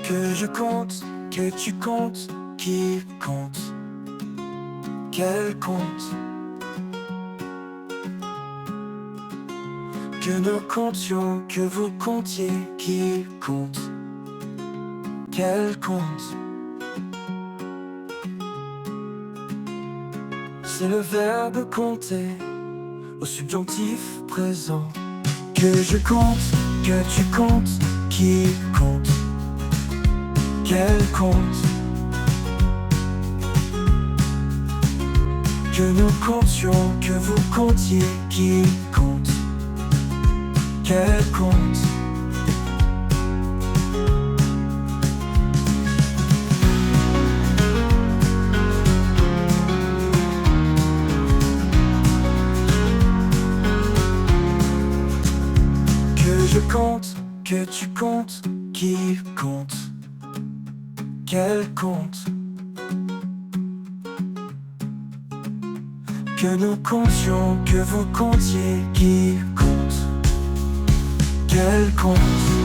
Que je compte, que tu comptes, qui compte, quel compte. Que nous comptions, que vous comptiez, qui compte, quel compte. C'est le verbe compter au subjonctif présent. Que je compte, que tu comptes, qui compte, quel compte. Que nous comptions, que vous comptiez, qui compte, quel compte. Que je compte, que tu comptes, qui compte, quel compte. Que nous comptions, que vous comptiez, qui compte, quel compte.